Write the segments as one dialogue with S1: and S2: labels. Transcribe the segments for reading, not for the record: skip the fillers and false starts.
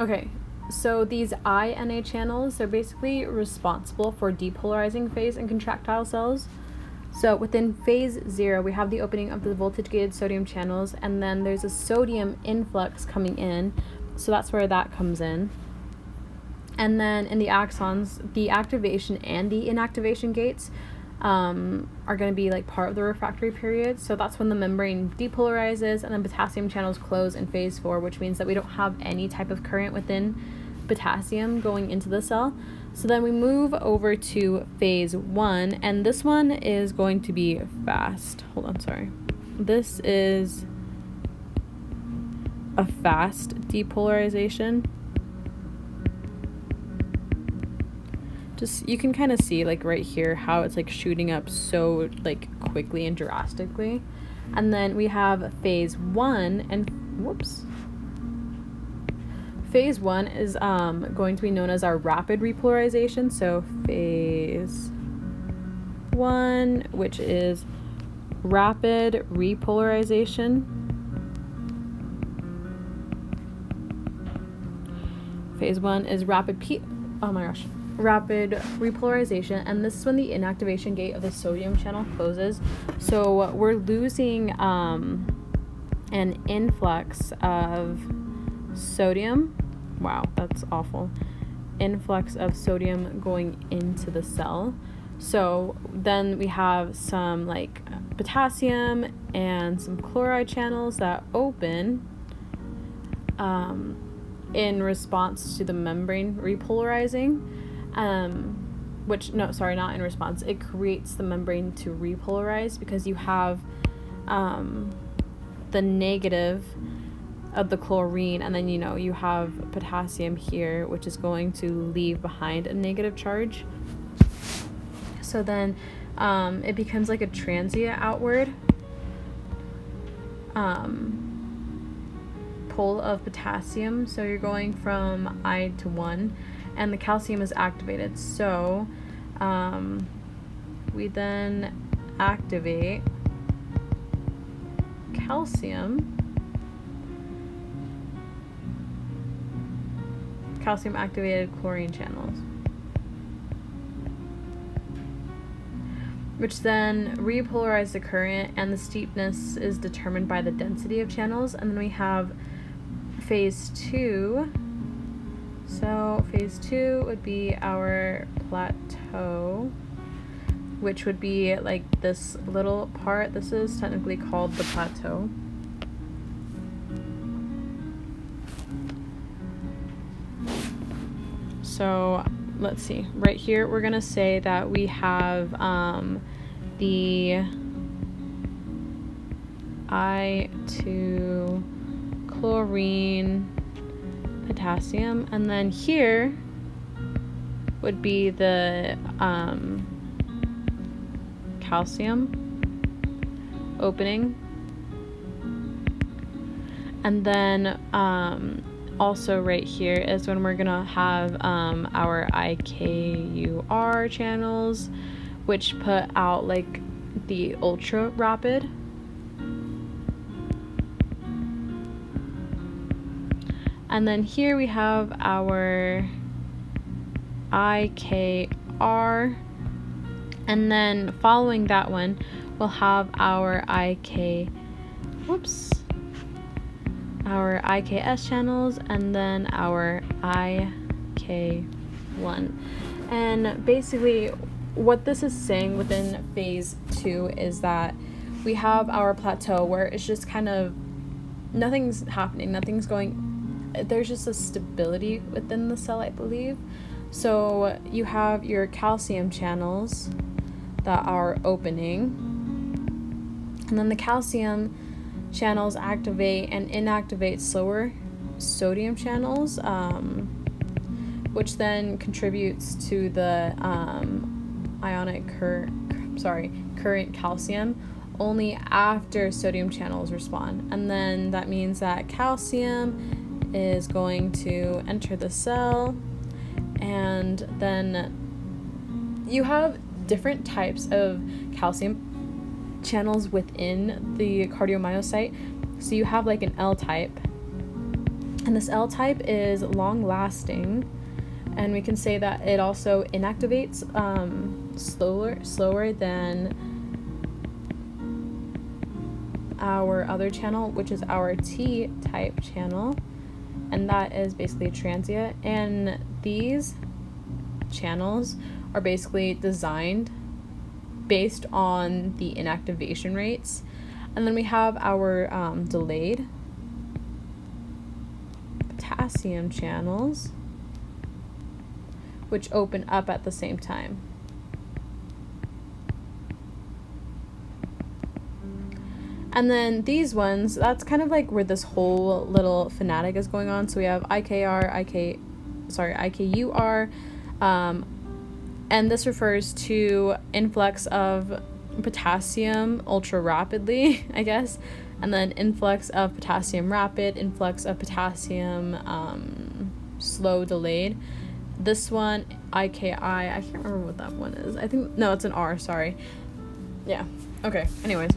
S1: Okay, so these I-Na channels, they're basically responsible for depolarizing phase and contractile cells. So within phase 0, we have the opening of the voltage-gated sodium channels, and then there's a sodium influx coming in, so that's where that comes in. And then in the axons, the activation and the inactivation gates are going to be like part of the refractory period. So that's when the membrane depolarizes and then potassium channels close in phase 4, which means that we don't have any type of current within potassium going into the cell. So then we move over to phase 1, and this one is going to be fast. Hold on, sorry. This is a fast depolarization. Just, you can kind of see like right here how it's like shooting up so like quickly and drastically. And then we have phase 1, and phase 1 is going to be known as our rapid repolarization. So phase 1, which is rapid repolarization. Phase 1 is rapid repolarization, and this is when the inactivation gate of the sodium channel closes. So we're losing an influx of sodium. Wow, that's awful. Influx of sodium going into the cell. So then we have some like potassium and some chloride channels that open in response to the membrane repolarizing. Not in response. It creates the membrane to repolarize because you have the negative of the chlorine, and then you have potassium here, which is going to leave behind a negative charge. So then it becomes like a transient outward pull of potassium. So you're going from I to 1, and the calcium is activated. So we then activate calcium activated chlorine channels, which then repolarize the current, and the steepness is determined by the density of channels. And then we have phase 2. So phase 2 would be our plateau, which would be like this little part. This is technically called the plateau. So let's see. Right here, we're going to say that we have the I2 chlorine potassium, and then here would be the calcium opening, and then also right here is when we're gonna have our IKUR channels, which put out like the ultra rapid. And then here we have our IKR, and then following that one we'll have our IKS channels, and then our IK1. And basically what this is saying within phase 2 is that we have our plateau where it's just kind of nothing's happening, nothing's going, there's just a stability within the cell, I believe. So you have your calcium channels that are opening, and then the calcium channels activate and inactivate slower sodium channels, which then contributes to the current calcium only after sodium channels respond. And then that means that calcium is going to enter the cell, and then you have different types of calcium channels within the cardiomyocyte. So you have like an L type, And this L type is long lasting, and we can say that it also inactivates slower than our other channel, which is our T type channel, and that is basically transient. And these channels are basically designed based on the inactivation rates. And then we have our delayed potassium channels, which open up at the same time. And then these ones, that's kind of like where this whole little fanatic is going on. So we have IKUR, and this refers to influx of potassium ultra rapidly, I guess, and then influx of potassium rapid, influx of potassium slow delayed. This one, IKI, I can't remember what that one is. I think, no, it's an R, sorry. Yeah, okay, anyways.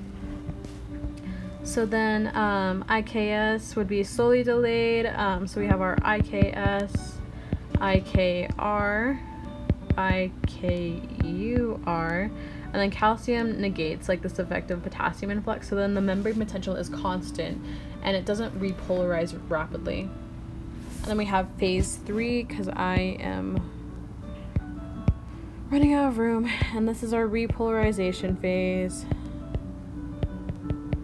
S1: So then IKS would be slowly delayed. So we have our IKS, IKR, IKUR, and then calcium negates like this effect of potassium influx. So then the membrane potential is constant and it doesn't repolarize rapidly. And then we have phase 3, because I am running out of room, and this is our repolarization phase,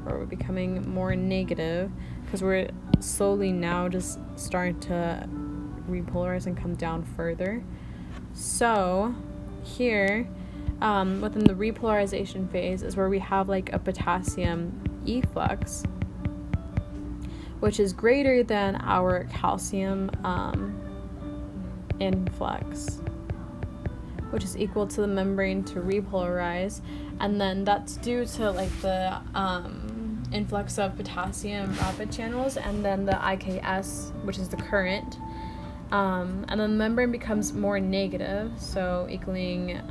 S1: where we're becoming more negative, because we're slowly now just starting to repolarize and come down further. So here, within the repolarization phase is where we have like a potassium efflux, which is greater than our calcium influx, which is equal to the membrane to repolarize. And then that's due to like the influx of potassium rapid channels, and then the IKS, which is the current, and then the membrane becomes more negative, so equaling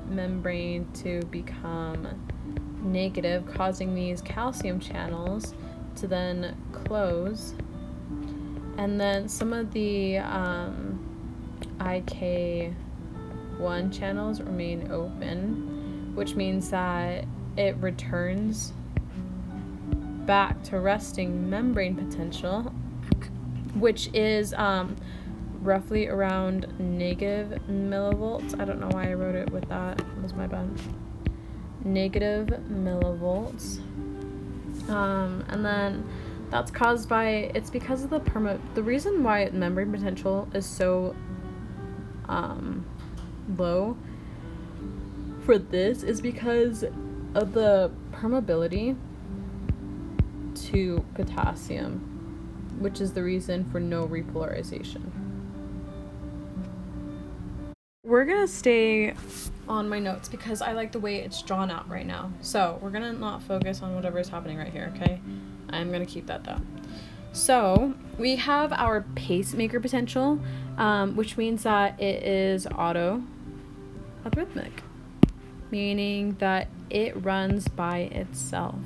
S1: membrane to become negative, causing these calcium channels to then close. And then some of the IK1 channels remain open, which means that it returns back to resting membrane potential, which is roughly around negative millivolts. I don't know why I wrote it with that. That was my bad. Negative millivolts. And then that's caused by, it's because of the reason why membrane potential is so low for this is because of the permeability to potassium, which is the reason for no repolarization. We're gonna stay on my notes because I like the way it's drawn out right now. So we're gonna not focus on whatever is happening right here, okay? I'm gonna keep that though. So we have our pacemaker potential, which means that it is auto-arrhythmic, meaning that it runs by itself.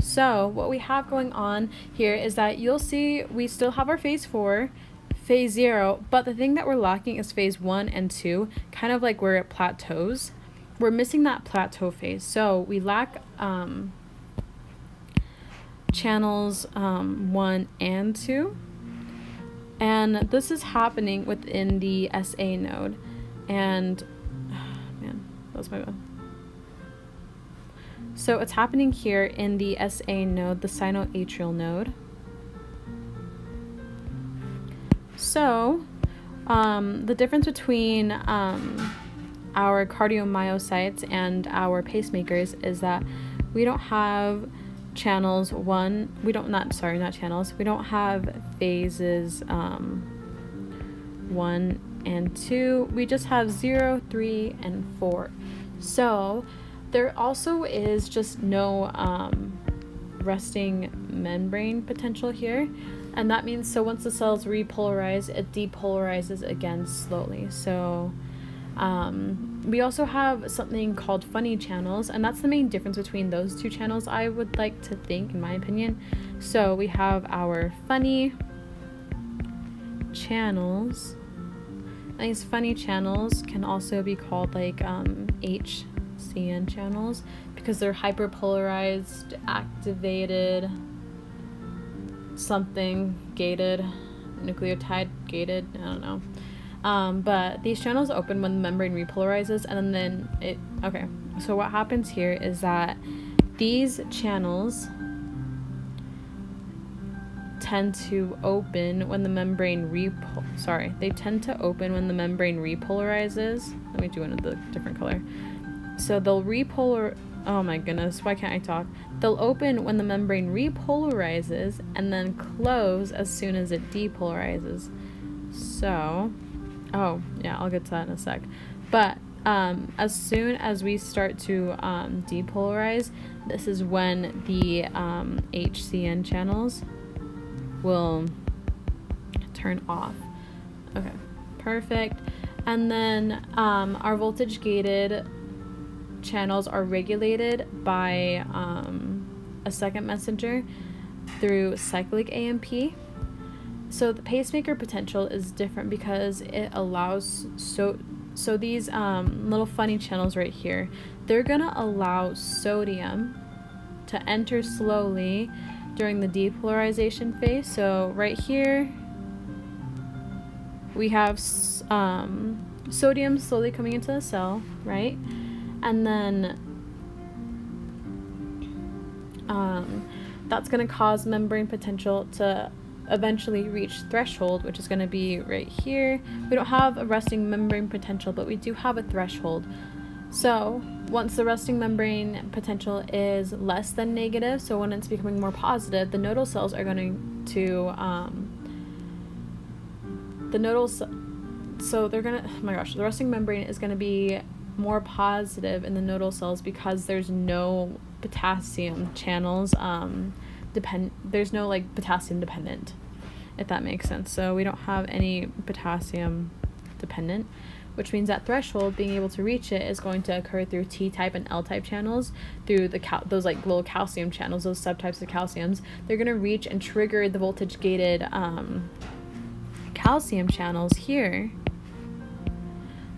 S1: So what we have going on here is that you'll see we still have our phase 4, phase 0, but the thing that we're lacking is phase 1 and 2, kind of like where it plateaus. We're missing that plateau phase. So we lack channels 1 and 2. And this is happening within the SA node. And, man, that was my bad. So it's happening here in the SA node, the sinoatrial node. So the difference between our cardiomyocytes and our pacemakers is that we don't have channels 1, we don't have phases 1 and 2, we just have 0, 3, and 4. So there also is just no resting membrane potential here, and that means so once the cells repolarize, it depolarizes again slowly. So we also have something called funny channels, and that's the main difference between those two channels, I would like to think, in my opinion. So we have our funny channels, these funny channels can also be called like HCN channels because they're hyperpolarized, activated, something gated, nucleotide gated, I don't know. But these channels open when the membrane repolarizes, and then okay, so what happens here is that these channels tend to open when the membrane repolarizes. Let me do another different color. So oh my goodness, why can't I talk? They'll open when the membrane repolarizes and then close as soon as it depolarizes. So, oh yeah, I'll get to that in a sec. But as soon as we start to depolarize, this is when the HCN channels will turn off. Okay, perfect. And then our voltage gated channels are regulated by a second messenger through cyclic AMP. So the pacemaker potential is different because it allows so these little funny channels right here, they're gonna allow sodium to enter slowly during the depolarization phase. So right here we have sodium slowly coming into the cell, right? And then that's going to cause membrane potential to eventually reach threshold, which is going to be right here. We don't have a resting membrane potential, but we do have a threshold. So once the resting membrane potential is less than negative, so when it's becoming more positive, the nodal cells are going to the resting membrane is going to be more positive in the nodal cells because there's no potassium channels there's no like potassium dependent, if that makes sense. So we don't have any potassium dependent, which means that threshold, being able to reach it, is going to occur through T-type and L-type channels, through those like little calcium channels, those subtypes of calciums. They're going to reach and trigger the voltage gated calcium channels here.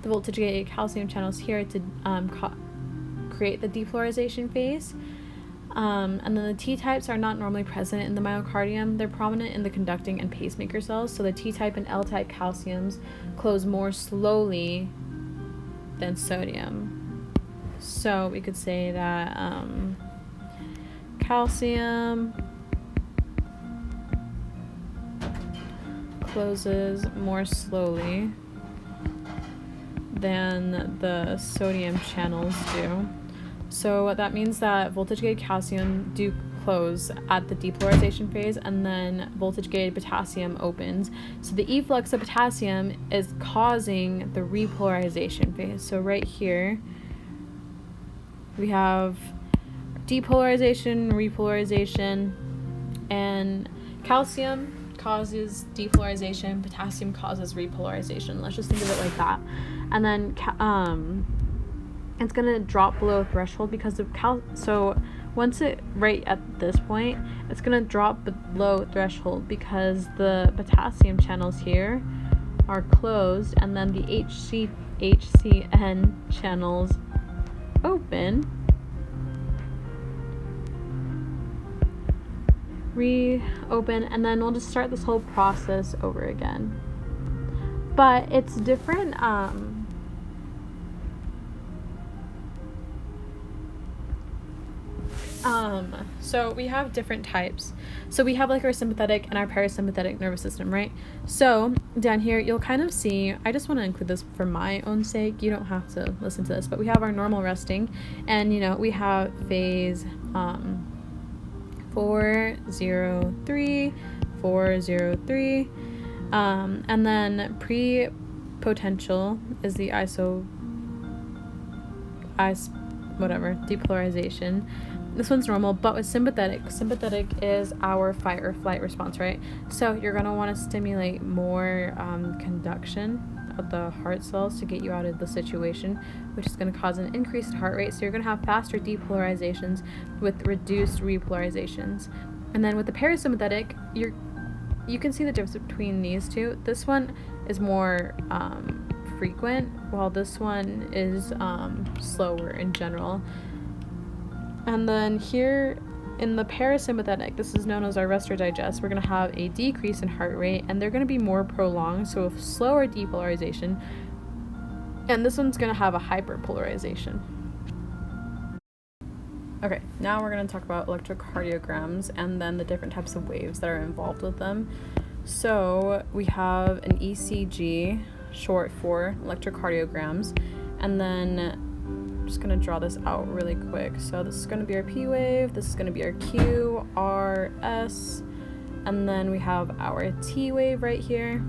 S1: The voltage gated calcium channels here to create the depolarization phase. And then the T-types are not normally present in the myocardium. They're prominent in the conducting and pacemaker cells. So the T-type and L-type calciums close more slowly than sodium. So we could say that calcium closes more slowly than the sodium channels do. So that means that voltage-gated calcium do close at the depolarization phase, and then voltage-gated potassium opens. So the efflux of potassium is causing the repolarization phase. So right here, we have depolarization, repolarization, and calcium causes depolarization, potassium causes repolarization. Let's just think of it like that. And then it's gonna drop below threshold because of so once it right at this point, it's gonna drop below threshold because the potassium channels here are closed, and then the HCN channels open, reopen, and then we'll just start this whole process over again. But it's different. So we have different types. So we have like our sympathetic and our parasympathetic nervous system, right? So down here, you'll kind of see, I just want to include this for my own sake. You don't have to listen to this, but we have our normal resting, and we have phase 403, 403, and then pre-potential is the depolarization. This one's normal, but with sympathetic is our fight or flight response, right? So you're going to want to stimulate more conduction of the heart cells to get you out of the situation, which is going to cause an increased heart rate. So you're going to have faster depolarizations with reduced repolarizations. And then with the parasympathetic, you can see the difference between these two. This one is more frequent, while this one is slower in general. And then here in the parasympathetic, this is known as our rest or digest, we're going to have a decrease in heart rate, and they're going to be more prolonged, so a slower depolarization. And this one's going to have a hyperpolarization. Okay, now we're going to talk about electrocardiograms and then the different types of waves that are involved with them. So we have an ECG, short for electrocardiograms, and then I'm just going to draw this out really quick. So this is going to be our P wave, this is going to be our Q, R, S, and then we have our T wave right here.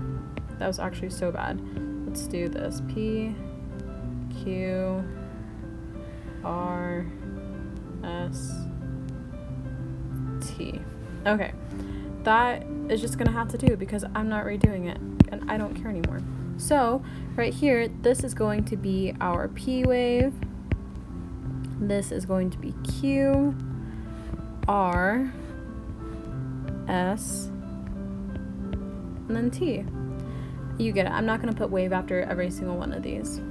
S1: That was actually so bad. Let's do this. P, Q, R, S, T. Okay, that is just gonna have to do because I'm not redoing it and I don't care anymore. So right here, this is going to be our P wave, this is going to be Q, R, S, and then T. You get it. I'm not gonna put wave after every single one of these.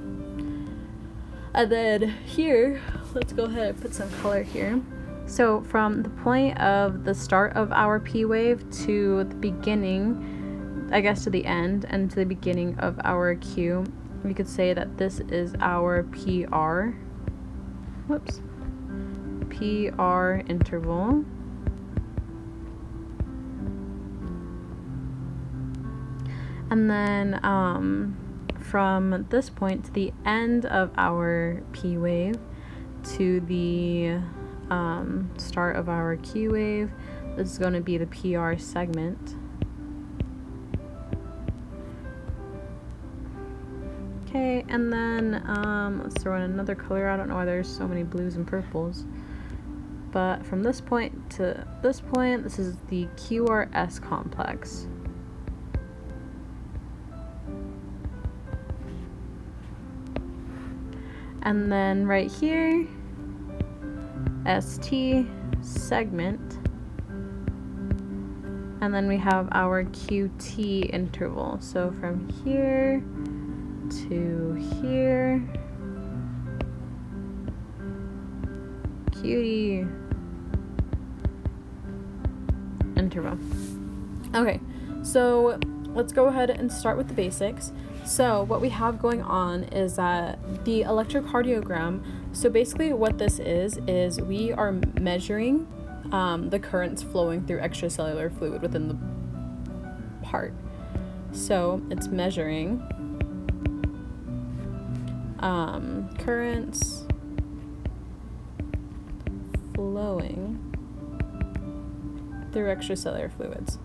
S1: And then here, let's go ahead and put some color here. So from the point of the start of our P wave to the beginning, I guess to the end, and to the beginning of our Q, we could say that this is our PR. Whoops. PR interval. And then from this point to the end of our P wave to the start of our Q wave, this is going to be the PR segment. Okay, and then let's throw in another color. I don't know why there's so many blues and purples. But from this point to this point, this is the QRS complex. And then right here, ST segment. And then we have our QT interval. So from here to here, QT interval. Okay, so let's go ahead and start with the basics. So what we have going on is that the electrocardiogram, so basically what this is we are measuring the currents flowing through extracellular fluid within the heart. So it's measuring currents flowing through extracellular fluids.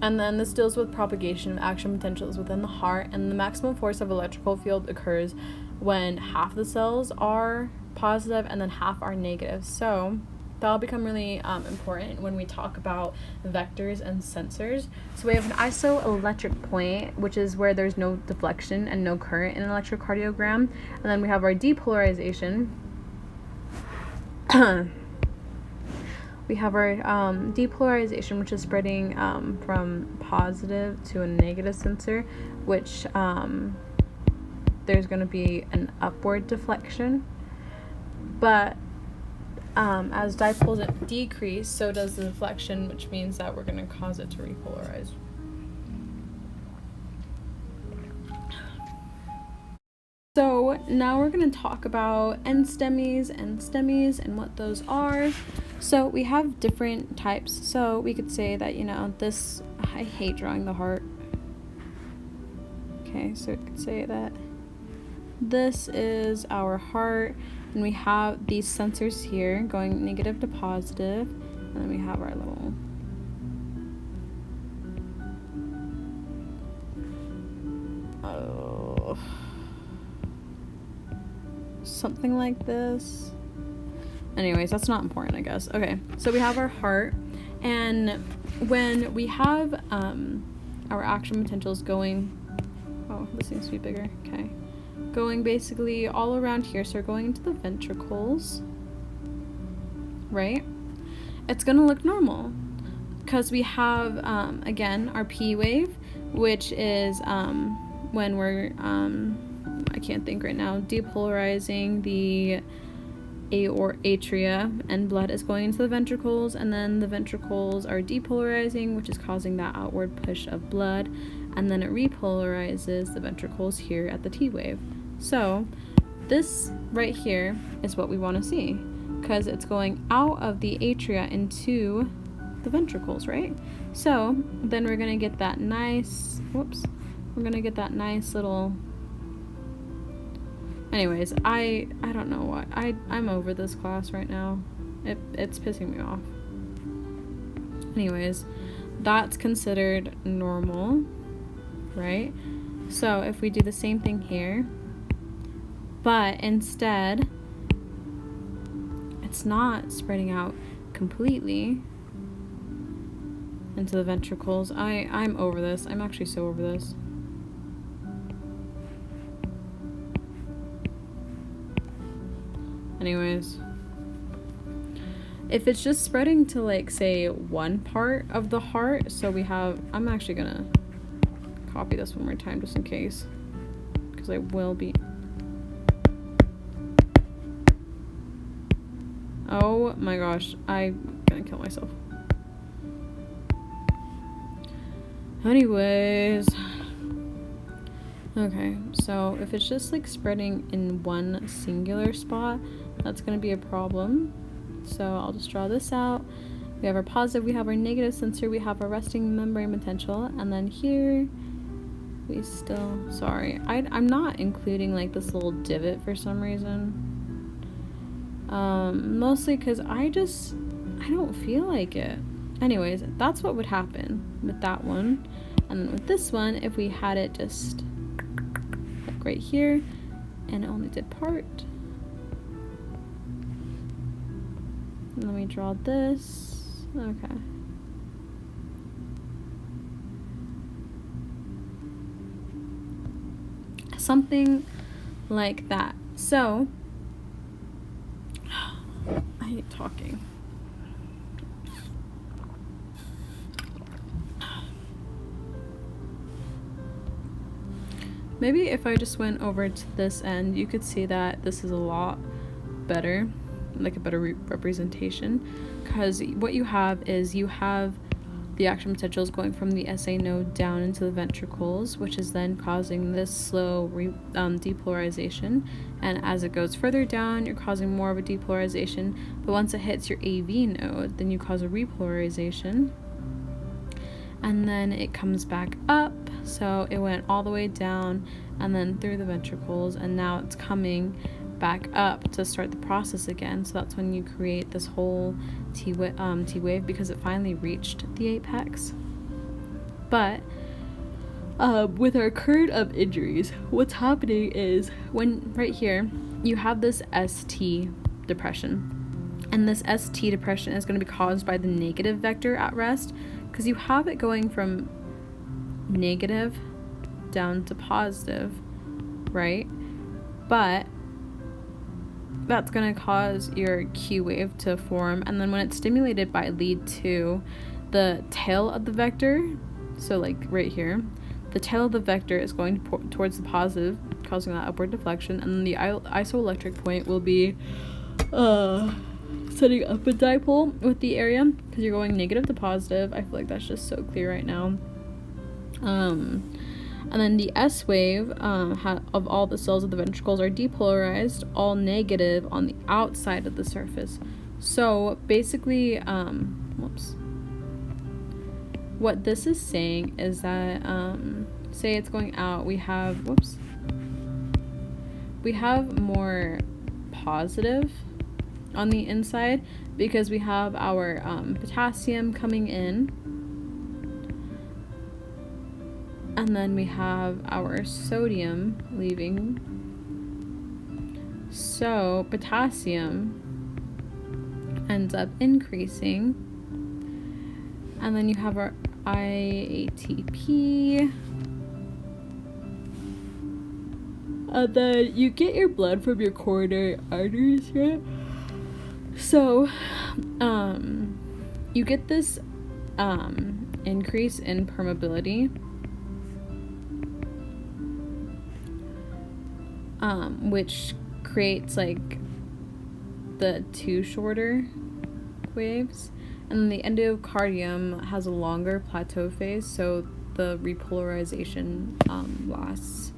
S1: And then this deals with propagation of action potentials within the heart, and the maximum force of electrical field occurs when half the cells are positive and then half are negative. So that'll become really important when we talk about vectors and sensors. So we have an isoelectric point, which is where there's no deflection and no current in an electrocardiogram. And then we have our depolarization. We have our depolarization, which is spreading from positive to a negative sensor, which there's going to be an upward deflection. But as dipoles decrease, so does the deflection, which means that we're going to cause it to repolarize. So now we're going to talk about end-STEMIs and what those are. So we have different types. So we could say that, this, I hate drawing the heart. Okay, so we could say that this is our heart, and we have these sensors here going negative to positive, and then we have our little something like this. Anyways, that's not important, I guess. Okay, so we have our heart, and when we have our action potentials going, oh, this seems to be bigger, okay, going basically all around here, so we're going into the ventricles, right? It's gonna look normal because we have, again, our P wave, which is when we're, I can't think right now, depolarizing the atria, and blood is going into the ventricles, and then the ventricles are depolarizing, which is causing that outward push of blood, and then it repolarizes the ventricles here at the T wave. So this right here is what we want to see, because it's going out of the atria into the ventricles, right? So then we're gonna get that nice, we're gonna get that nice little, anyways, I don't know what, I'm over this class right now. It's pissing me off. Anyways, that's considered normal, right? So if we do the same thing here, but instead it's not spreading out completely into the ventricles. I'm over this. I'm actually so over this. Anyways, if it's just spreading to, like, say, one part of the heart, so we have, I'm actually gonna copy this one more time just in case, because I will be, oh my gosh, I'm gonna kill myself. Anyways, okay, so if it's just like spreading in one singular spot, that's gonna be a problem. So I'll just draw this out. We have our positive, we have our negative sensor, we have our resting membrane potential, and then here we still, sorry, I'm not including like this little divot for some reason. Mostly because I don't feel like it. Anyways, that's what would happen with that one. And then with this one, if we had it just like right here and it only did part, let me draw this. Okay, something like that. So I hate talking. Maybe if I just went over to this end, you could see that this is a lot better, like a better representation, because what you have is you have the action potentials going from the SA node down into the ventricles, which is then causing this slow depolarization, and as it goes further down, you're causing more of a depolarization, but once it hits your AV node, then you cause a repolarization, and then it comes back up. So it went all the way down and then through the ventricles, and now it's coming back up to start the process again. So that's when you create this whole T wave, because it finally reached the apex. But with our current of injuries, what's happening is when right here you have this ST depression, and this ST depression is going to be caused by the negative vector at rest, because you have it going from negative down to positive, right? But that's going to cause your Q wave to form, and then when it's stimulated by lead 2, the tail of the vector, so like right here, the tail of the vector is going towards the positive, causing that upward deflection, and then the isoelectric point will be setting up a dipole with the area, because you're going negative to positive. I feel like that's just so clear right now. And then the S wave of all the cells of the ventricles are depolarized, all negative on the outside of the surface. So basically, what this is saying is that, say it's going out, we have more positive on the inside, because we have our potassium coming in, and then we have our sodium leaving. So potassium ends up increasing, and then you have our IATP, and then you get your blood from your coronary arteries, right? So you get this increase in permeability, which creates like the two shorter waves, and then the endocardium has a longer plateau phase, so the repolarization lasts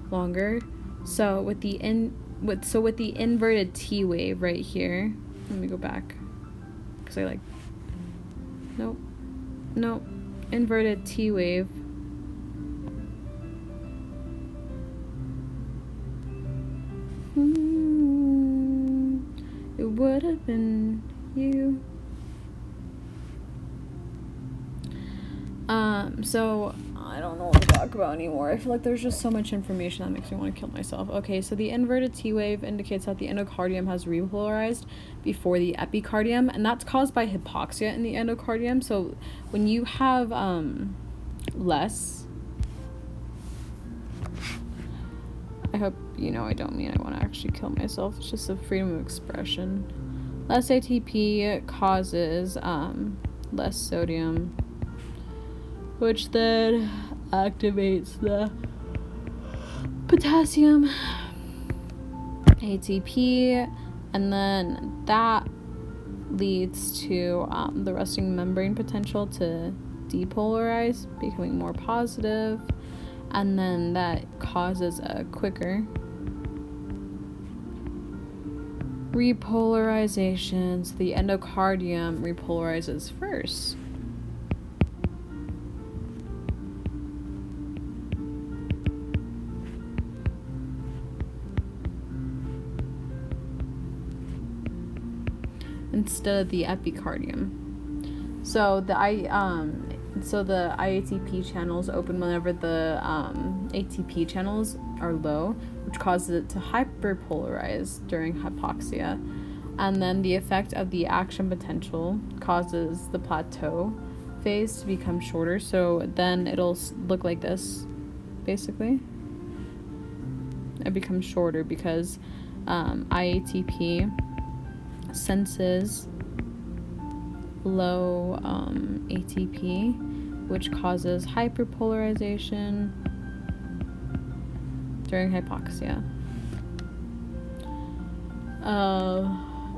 S1: longer. So with the inverted T wave right here, let me go back because I like nope, inverted T wave. It would have been you. So I don't know what to talk about anymore. I feel like there's just so much information that makes me want to kill myself. Okay, so the inverted T wave indicates that the endocardium has repolarized before the epicardium, and that's caused by hypoxia in the endocardium. So when you have less, I hope you know I don't mean I want to actually kill myself. It's just a freedom of expression. Less ATP causes less sodium, which then activates the potassium ATP, and then that leads to the resting membrane potential to depolarize, becoming more positive, and then that causes a quicker repolarization. So the endocardium repolarizes first. Instead of the epicardium. So the IATP channels open whenever the ATP channels are low, which causes it to hyperpolarize during hypoxia. And then the effect of the action potential causes the plateau phase to become shorter. So then it'll look like this, basically. It becomes shorter because IATP senses low ATP, which causes hyperpolarization during hypoxia.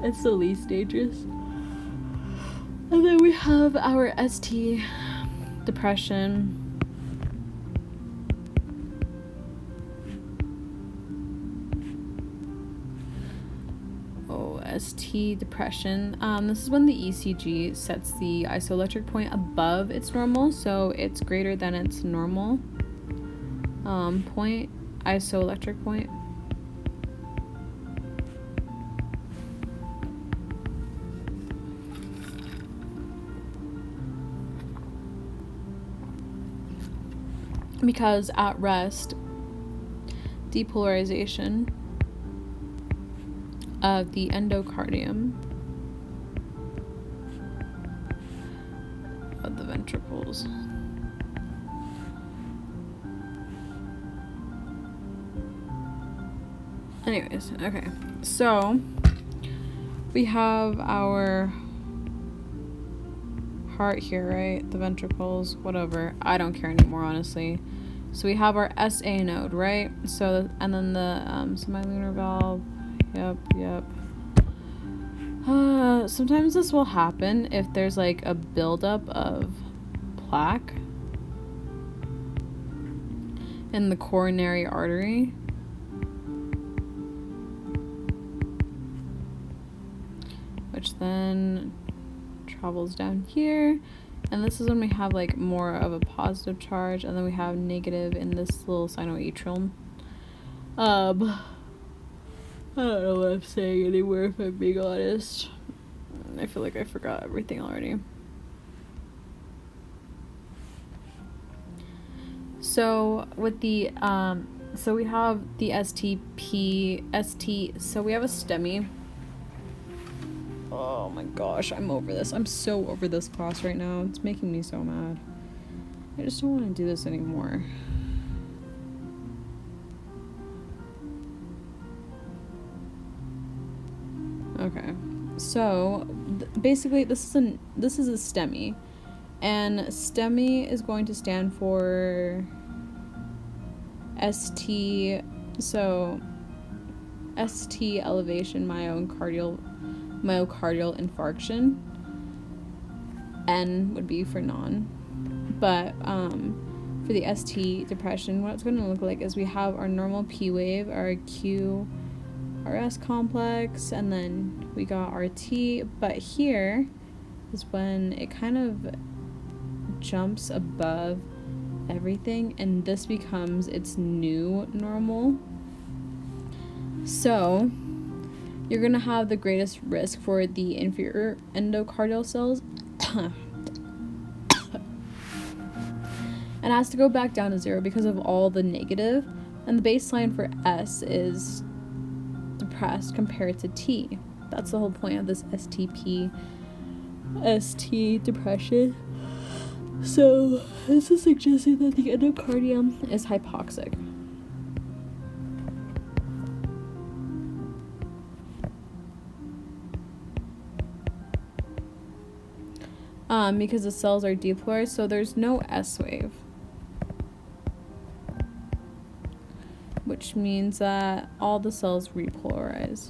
S1: It's the least dangerous. And then we have our ST depression. ST depression. This is when the ECG sets the isoelectric point above its normal, so it's greater than its normal point, isoelectric point. Because at rest, depolarization of the endocardium of the ventricles. Anyways, okay. So we have our heart here, right? The ventricles, whatever. I don't care anymore, honestly. So we have our SA node, right? So, and then the semilunar valve. Yep. Sometimes this will happen if there's like a buildup of plaque in the coronary artery. Which then travels down here. And this is when we have like more of a positive charge, and then we have negative in this little sinoatrial. I don't know what I'm saying anymore, if I'm being honest. I feel like I forgot everything already. So with the so we have the so we have a STEMI. Oh my gosh, I'm over this. I'm so over this class right now. It's making me so mad. I just don't want to do this anymore. Okay, so basically this is a STEMI, and STEMI is going to stand for ST. So ST elevation myocardial infarction. N would be for non. But for the ST depression, what it's going to look like is we have our normal P wave, our QRS complex, and then we got our T. But here is when it kind of jumps above everything, and this becomes its new normal. So you're going to have the greatest risk for the inferior endocardial cells and has to go back down to 0 because of all the negative, and the baseline for S is depressed compared to T. That's the whole point of this ST depression. So this is suggesting that the endocardium is hypoxic. Because the cells are depolarized, so there's no S wave, which means that all the cells repolarize.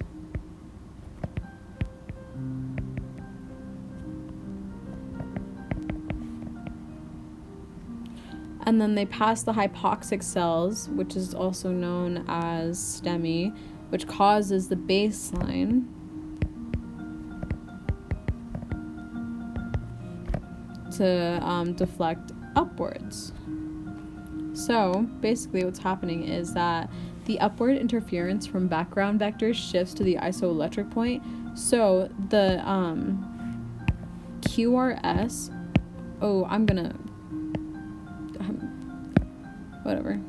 S1: And then they pass the hypoxic cells, which is also known as STEMI, which causes the baseline to deflect upwards. So basically what's happening is that the upward interference from background vectors shifts to the isoelectric point. So the QRS, whatever.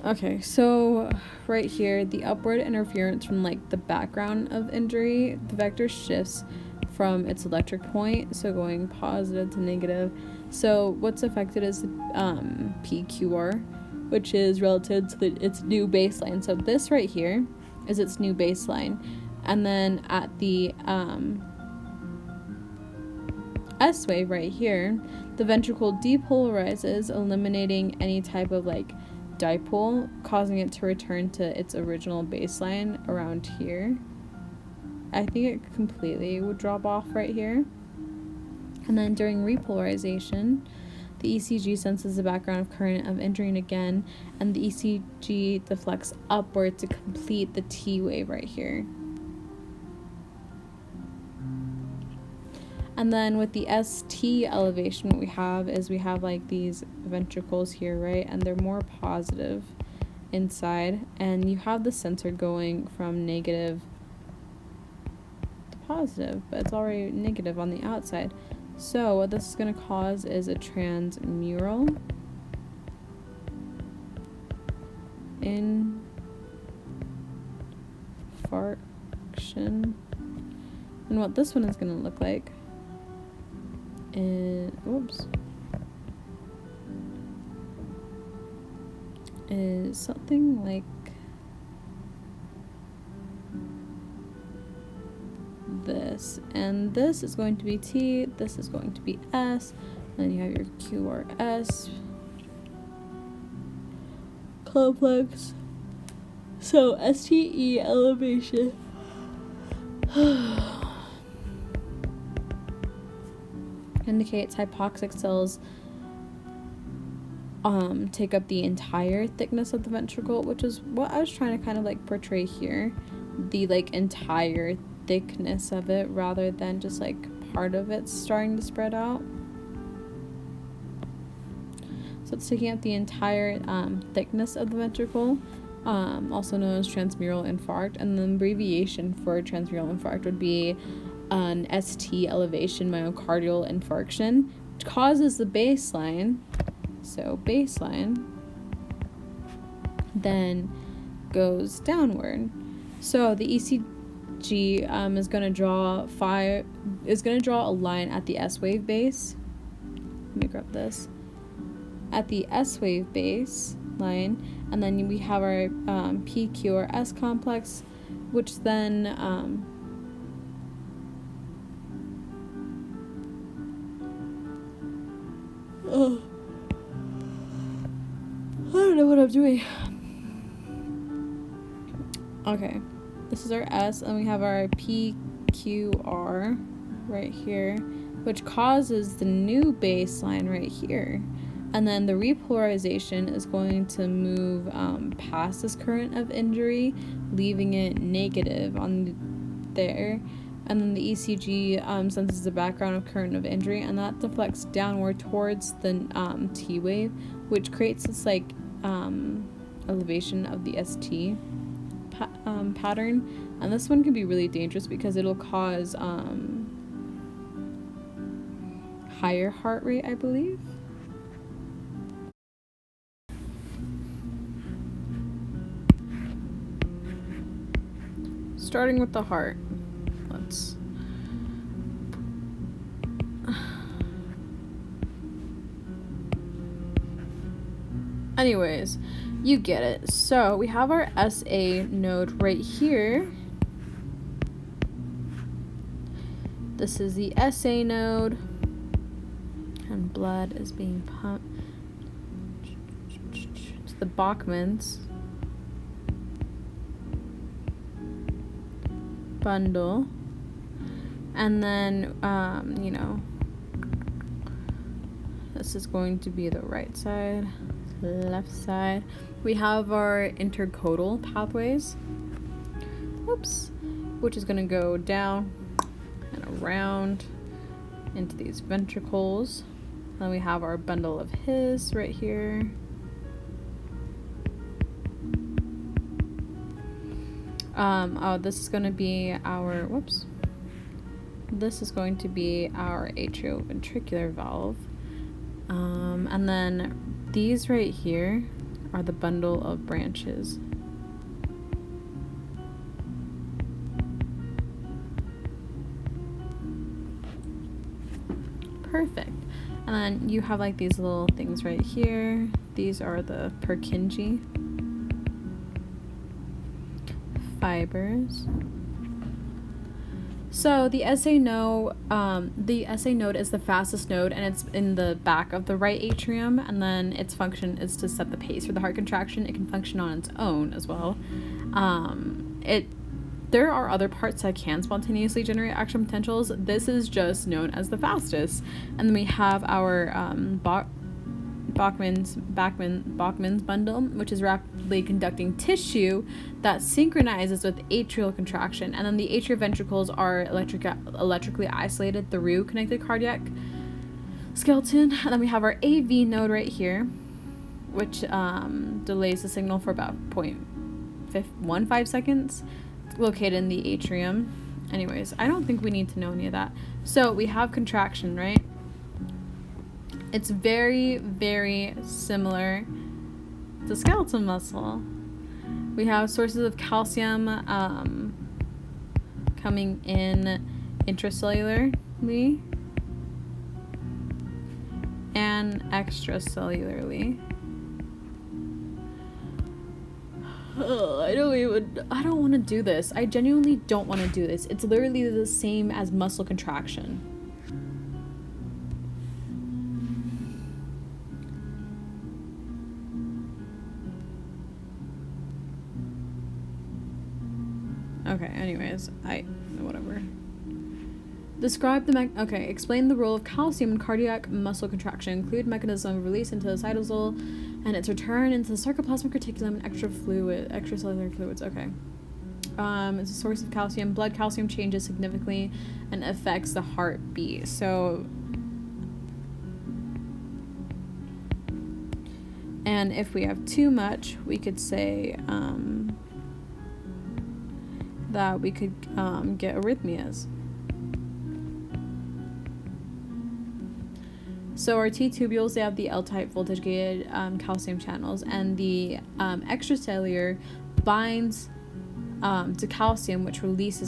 S1: Okay, so right here, the upward interference from like the background of injury, the vector shifts from its electric point, so going positive to negative. So what's affected is PQR, which is relative to its new baseline. So this right here is its new baseline, and then at the S wave right here, the ventricle depolarizes, eliminating any type of like dipole, causing it to return to its original baseline around here. I think it completely would drop off right here. And then during repolarization, the ECG senses the background of current of injury again, and the ECG deflects upward to complete the T wave right here. And then with the ST elevation, what we have like these ventricles here, right? And they're more positive inside, and you have the sensor going from negative to positive, but it's already negative on the outside. So what this is going to cause is a transmural infarction. And what this one is going to look like is, is something like this, and this is going to be T, this is going to be S, and then you have your QRS complex. So STE elevation indicates hypoxic cells take up the entire thickness of the ventricle, which is what I was trying to kind of like portray here, the like entire thickness of it rather than just like part of it starting to spread out. So it's taking up the entire thickness of the ventricle, also known as transmural infarct, and the abbreviation for transmural infarct would be an ST elevation myocardial infarction, which causes the baseline, so baseline then goes downward. So the ECG is going to draw a line at the S wave base. Let me grab this. At the S wave base line, and then we have our PQRS complex, which then I don't know what I'm doing. Okay, this is our S, and we have our PQR right here, which causes the new baseline right here. And then the repolarization is going to move past this current of injury, leaving it negative on there. And then the ECG senses the background of current of injury, and that deflects downward towards the T wave, which creates this like elevation of the ST pattern. And this one can be really dangerous because it'll cause higher heart rate, I believe. Starting with the heart, let's anyways, you get it. So we have our SA node right here. This is the SA node, and blood is being pumped to the Bachmann's bundle, and then you know, this is going to be the right side, left side. We have our intercodal pathways, which is going to go down and around into these ventricles. Then we have our bundle of His right here. This is going to be our, this is going to be our atrioventricular valve. And then these right here are the bundle of branches. Perfect. And then you have like these little things right here. These are the Purkinje fibers. So the SA node is the fastest node, and it's in the back of the right atrium, and then its function is to set the pace for the heart contraction. It can function on its own as well. There are other parts that can spontaneously generate action potentials. This is just known as the fastest. And then we have our Bachmann's bundle, which is rapidly conducting tissue that synchronizes with atrial contraction. And then the atrial ventricles are electrically isolated through connected cardiac skeleton. And then we have our AV node right here, which delays the signal for about 0.15 seconds. It's located in the atrium. Anyways, I don't think we need to know any of that. So we have contraction, right? It's very, very similar to skeletal muscle. We have sources of calcium coming in intracellularly and extracellularly. I don't want to do this. I genuinely don't want to do this. It's literally the same as muscle contraction. Okay, anyways, whatever. Explain the role of calcium in cardiac muscle contraction. Include mechanism of release into the cytosol and its return into the sarcoplasmic reticulum and extracellular fluids. Okay. It's a source of calcium. Blood calcium changes significantly and affects the heartbeat. So, and if we have too much, we could say that we could get arrhythmias. So our T tubules, they have the L-type voltage-gated calcium channels, and the extracellular binds to calcium, which binds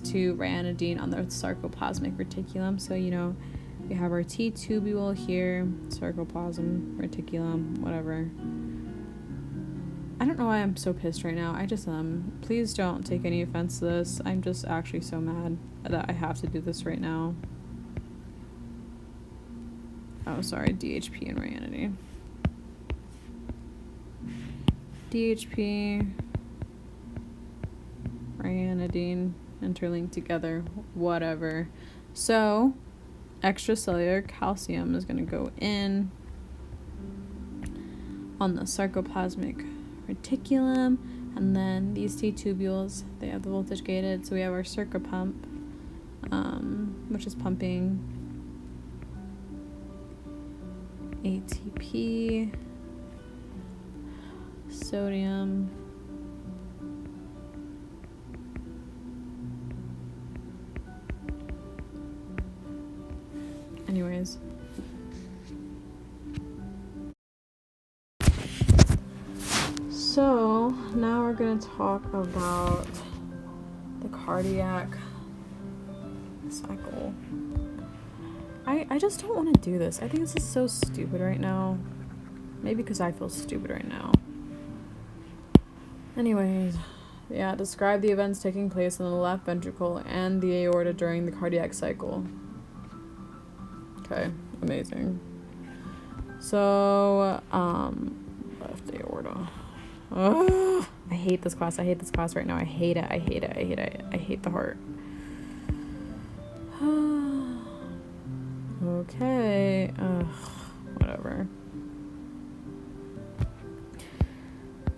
S1: to ryanodine on the sarcoplasmic reticulum. So, you know, we have our T tubule here, sarcoplasm, reticulum, whatever. I don't know why I'm so pissed right now. I just please don't take any offense to this. I'm just actually so mad that I have to do this right now. DHP and ryanodine. DHP, ryanodine, interlinked together, whatever. So, extracellular calcium is going to go in on the sarcoplasmic reticulum, and then these T tubules, they have the voltage gated, so we have our circopump, which is pumping ATP, sodium, anyways. So now we're going to talk about the cardiac cycle. I just don't want to do this. I think this is so stupid right now. Maybe because I feel stupid right now. Anyways, yeah, describe the events taking place in the left ventricle and the aorta during the cardiac cycle. Okay, amazing. So, left aorta. Ugh, I hate this class. I hate this class right now. I hate it. I hate it. I hate it. I hate the heart. Okay. Whatever.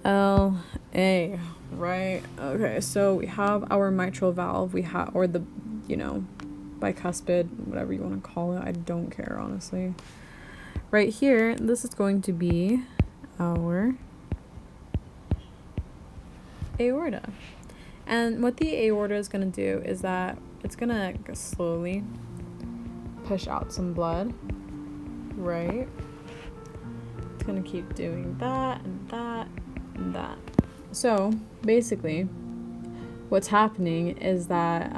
S1: LA, right? Okay, so we have our mitral valve. We have, or the, bicuspid, whatever you want to call it. I don't care, honestly. Right here, this is going to be our aorta. And what the aorta is going to do is that it's going to slowly push out some blood, right? It's going to keep doing that and that and that. So basically what's happening is that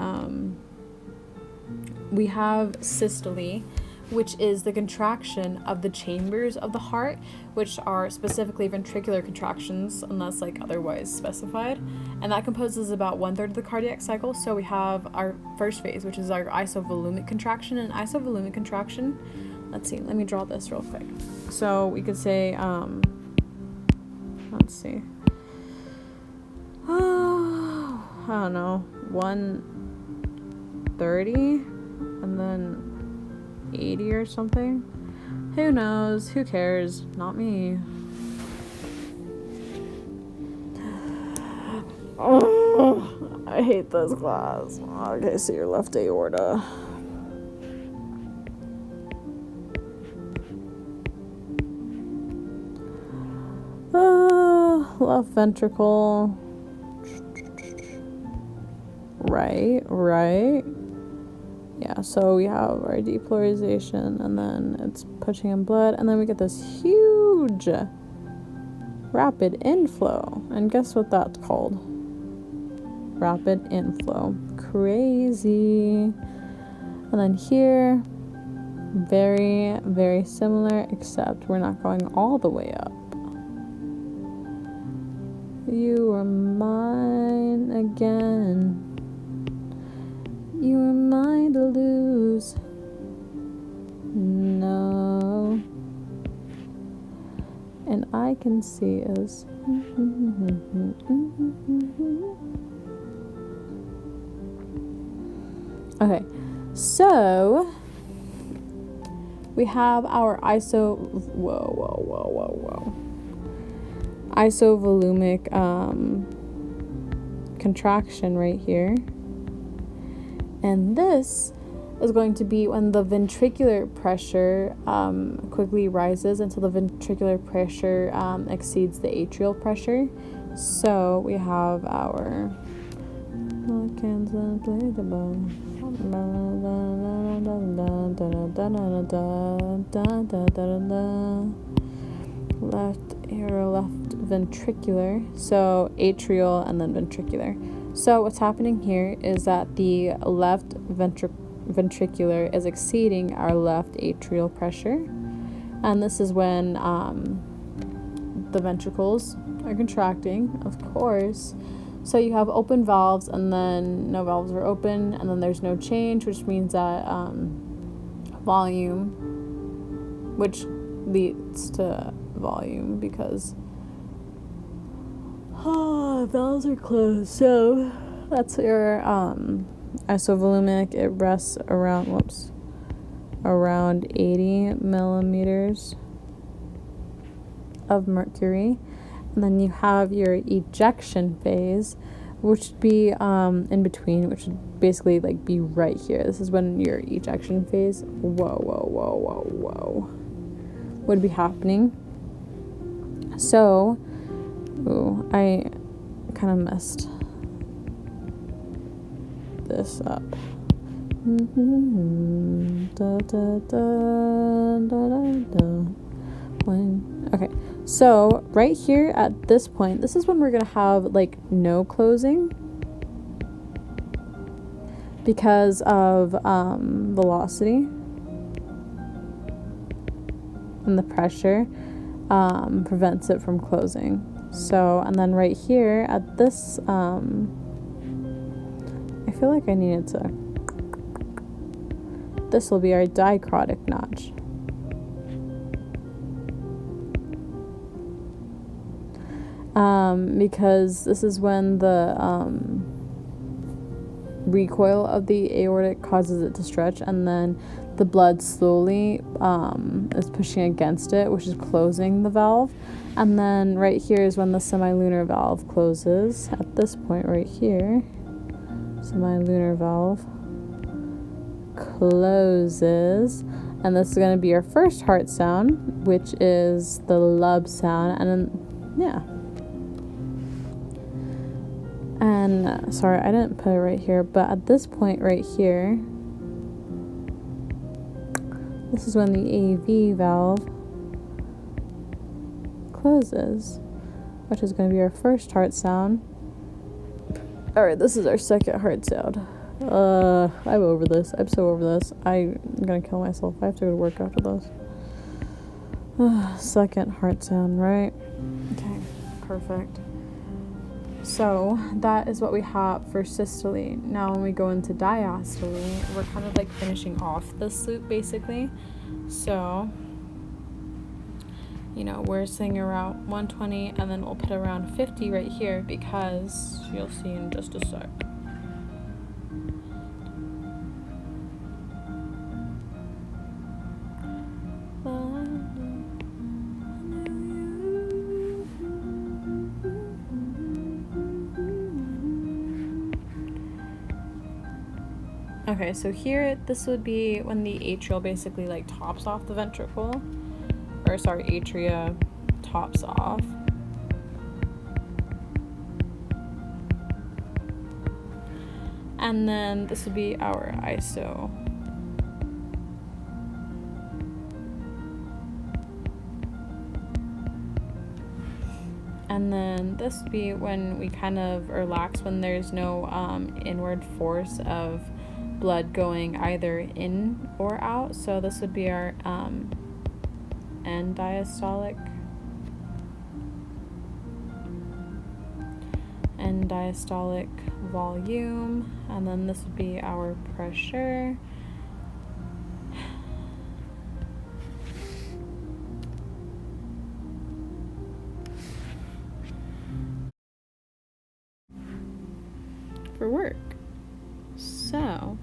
S1: we have systole, which is the contraction of the chambers of the heart, which are specifically ventricular contractions, unless otherwise specified, and that composes about 1/3 of the cardiac cycle. So we have our first phase, which is our isovolumic contraction. And isovolumic contraction, let's see, let me draw this real quick. So we could say, let's see, I don't know, 130, and then 80 or something. Who knows? Who cares? Not me. Oh, I hate this class. Okay, so your left aorta. Left ventricle. Right. Yeah, so we have our depolarization, and then it's pushing in blood, and then we get this huge rapid inflow. And guess what that's called? Rapid inflow. Crazy. And then here, very, very similar, except we're not going all the way up. You are mine again. You are mine to lose. No. And I can see us. Okay, so we have our isovolumic contraction right here. And this is going to be when the ventricular pressure quickly rises until the ventricular pressure exceeds the atrial pressure. So we have our left arrow, left ventricular, so atrial and then ventricular. So what's happening here is that the left ventricular is exceeding our left atrial pressure, and this is when the ventricles are contracting, of course. So you have open valves, and then no valves are open, and then there's no change, which means that volume which leads to volume because valves are closed. So that's your isovolumic. It rests around 80 millimeters of mercury. And then you have your ejection phase, which would be in between, which would basically like be right here. This is when your ejection phase would be happening. So I kind of messed this up. Okay, so right here at this point, this is when we're gonna have like no closing because of velocity and the pressure prevents it from closing. So, and then right here at this, I feel like I needed to, this will be our dichrotic notch. Because this is when the recoil of the aortic causes it to stretch, and then the blood slowly is pushing against it, which is closing the valve. And then right here is when the semilunar valve closes. At this point right here, semilunar valve closes, and this is going to be our first heart sound, which is the lub sound. And then and sorry, I didn't put it right here, but at this point right here, this is when the AV valve closes, which is going to be our first heart sound. All right, this is our second heart sound. I'm over this. I'm so over this. I'm gonna kill myself. I have to go to work after this. Second heart sound, right? Okay, perfect. So that is what we have for systole. Now when we go into diastole, we're kind of like finishing off this loop basically. So, you know, we're saying around 120, and then we'll put around 50 right here because you'll see in just a sec. Okay, so here, this would be when the atrial basically like tops off the ventricle, or sorry, atria tops off. And then this would be our ISO. And then this would be when we kind of relax, when there's no inward force of blood going either in or out. So this would be our end diastolic volume, and then this would be our pressure. For work. So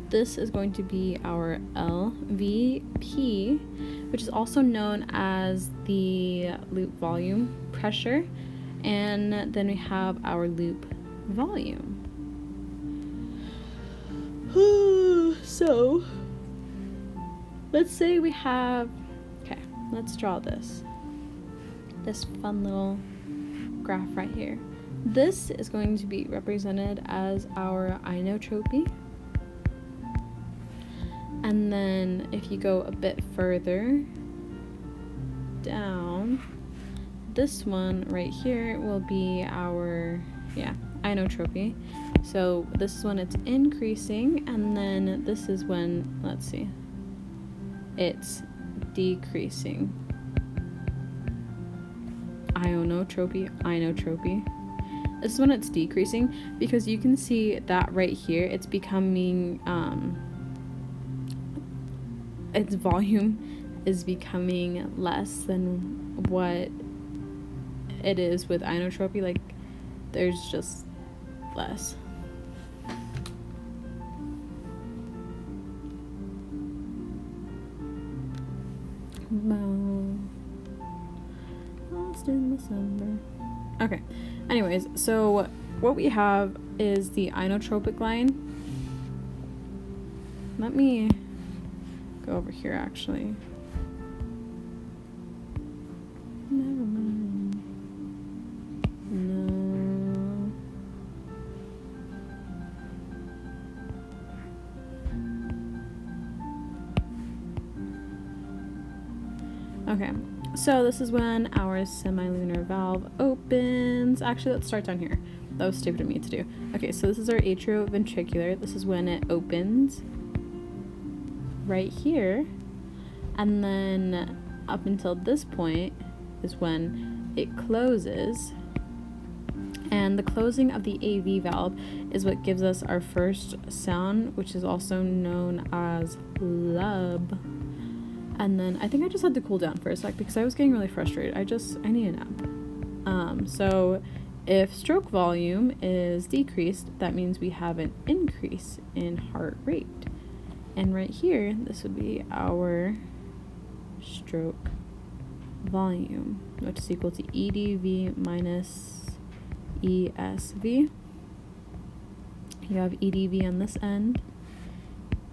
S1: this is going to be our LVP, which is also known as the loop volume pressure, and then we have our loop volume. So let's say we have, okay, let's draw this fun little graph right here. This is going to be represented as our inotropy. And then if you go a bit further down, this one right here will be our, inotropy. So this is when it's increasing, and then this is when, let's see, it's decreasing. Inotropy. This is when it's decreasing, because you can see that right here, it's becoming, its volume is becoming less than what it is with inotropy. Like, there's just less. Lost in December. Okay. Anyways, so what we have is the inotropic line. Let me go over here, actually. Never mind. No. Okay, so this is when our semilunar valve opens. Actually, let's start down here. That was stupid of me to do. Okay, so this is our atrioventricular. This is when it opens right here. And then up until this point is when it closes. And the closing of the AV valve is what gives us our first sound, which is also known as lub. And then I think I just had to cool down for a sec because I was getting really frustrated. I need a nap. So if stroke volume is decreased, that means we have an increase in heart rate. And right here, this would be our stroke volume, which is equal to EDV minus ESV. You have EDV on this end,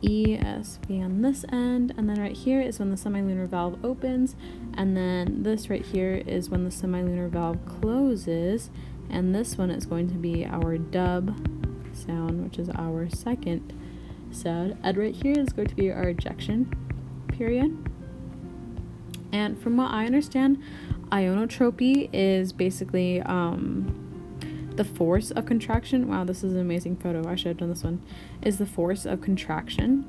S1: ESV on this end, and then right here is when the semilunar valve opens, and then this right here is when the semilunar valve closes, and this one is going to be our dub sound, which is our second sound, and right here is going to be our ejection period. And from what I understand, ionotropy is basically the force of contraction. Wow, this is an amazing photo. I should have done this one. Is the force of contraction.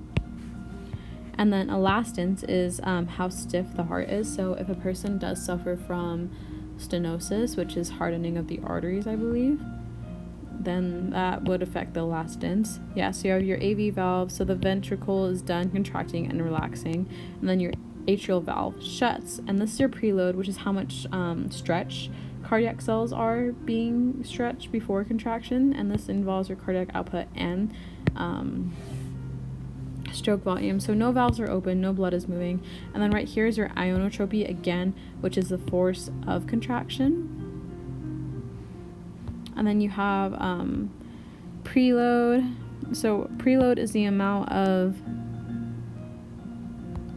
S1: And then elastance is how stiff the heart is. So if a person does suffer from stenosis, which is hardening of the arteries, I believe, then that would affect the elastance. Yeah, so you have your AV valve. So the ventricle is done contracting and relaxing. And then your atrial valve shuts. And this is your preload, which is how much stretch cardiac cells are being stretched before contraction, and this involves your cardiac output and stroke volume. So no valves are open, no blood is moving. And then right here is your ionotropy again, which is the force of contraction. And then you have preload. So preload is the amount of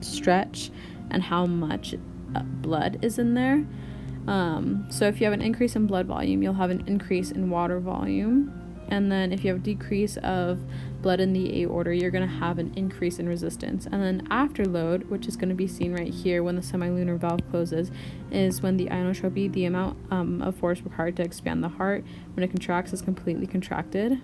S1: stretch and how much blood is in there. So if you have an increase in blood volume, you'll have an increase in water volume. And then if you have a decrease of blood in the aorta, you're going to have an increase in resistance. And then afterload, which is going to be seen right here when the semilunar valve closes, is when the ionotropy, the amount of force required to expand the heart when it contracts, is completely contracted.